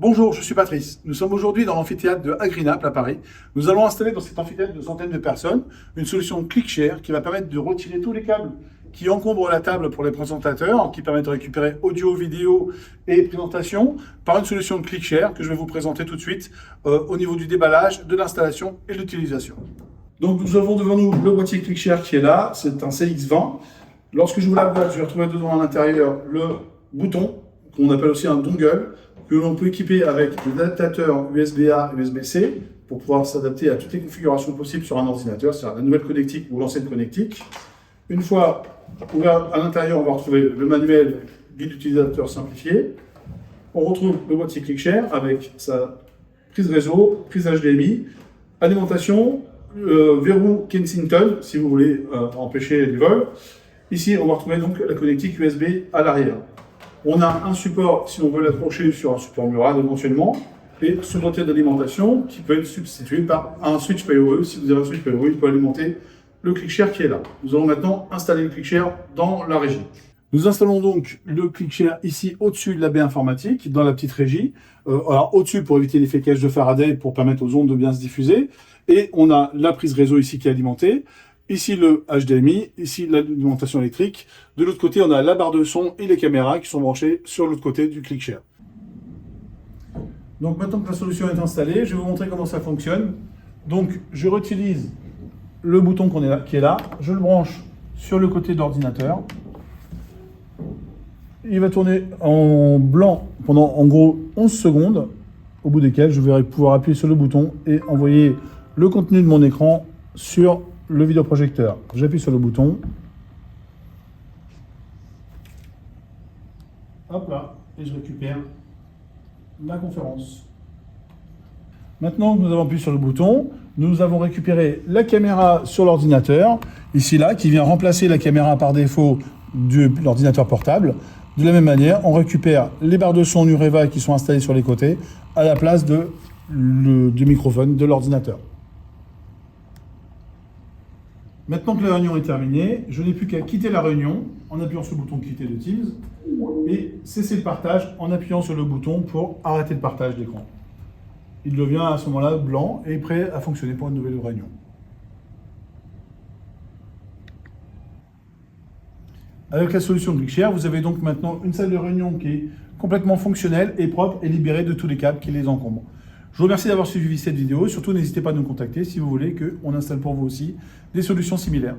Bonjour, je suis Patrice. Nous sommes aujourd'hui dans l'amphithéâtre de Agreenaple à Paris. Nous allons installer dans cet amphithéâtre de centaines de personnes une solution ClickShare qui va permettre de retirer tous les câbles qui encombrent la table pour les présentateurs, qui permettent de récupérer audio, vidéo et présentation par une solution de ClickShare que je vais vous présenter tout de suite au niveau du déballage, de l'installation et de l'utilisation. Donc nous avons devant nous le boîtier ClickShare qui est là, c'est un CX20. Lorsque je vous la boîte, je vais retrouver dedans à l'intérieur le bouton, qu'on appelle aussi un dongle, que l'on peut équiper avec des adaptateurs USB-A et USB-C pour pouvoir s'adapter à toutes les configurations possibles sur un ordinateur, c'est-à-dire la nouvelle connectique ou l'ancienne connectique. Une fois ouvert à l'intérieur, on va retrouver le manuel guide utilisateur simplifié. On retrouve le boîtier ClickShare avec sa prise réseau, prise HDMI, alimentation, verrou Kensington si vous voulez empêcher les vols. Ici, on va retrouver donc la connectique USB à l'arrière. On a un support, si on veut l'accrocher sur un support mural éventuellement, et ce boîtier d'alimentation qui peut être substitué par un switch PoE. Si vous avez un switch PoE, il peut alimenter le ClickShare qui est là. Nous allons maintenant installer le ClickShare dans la régie. Nous installons donc le ClickShare ici au-dessus de la baie informatique, dans la petite régie. Alors au-dessus pour éviter l'effet cage de Faraday, pour permettre aux ondes de bien se diffuser. Et on a la prise réseau ici qui est alimentée. Ici le HDMI, ici l'alimentation électrique. De l'autre côté, on a la barre de son et les caméras qui sont branchées sur l'autre côté du ClickShare. Donc maintenant que la solution est installée, je vais vous montrer comment ça fonctionne. Donc je réutilise le bouton qui est là, je le branche sur le côté de l'ordinateur. Il va tourner en blanc pendant en gros 11 secondes, au bout desquelles je vais pouvoir appuyer sur le bouton et envoyer le contenu de mon écran sur le vidéoprojecteur. J'appuie sur le bouton. Hop là, et je récupère ma conférence. Maintenant que nous avons appuyé sur le bouton, nous avons récupéré la caméra sur l'ordinateur, ici là, qui vient remplacer la caméra par défaut de l'ordinateur portable. De la même manière, on récupère les barres de son Nureva qui sont installées sur les côtés à la place du microphone de l'ordinateur. Maintenant que la réunion est terminée, je n'ai plus qu'à quitter la réunion en appuyant sur le bouton quitter de Teams et cesser le partage en appuyant sur le bouton pour arrêter le partage d'écran. Il devient à ce moment-là blanc et prêt à fonctionner pour une nouvelle réunion. Avec la solution ClickShare, vous avez donc maintenant une salle de réunion qui est complètement fonctionnelle et propre et libérée de tous les câbles qui les encombrent. Je vous remercie d'avoir suivi cette vidéo et surtout n'hésitez pas à nous contacter si vous voulez qu'on installe pour vous aussi des solutions similaires.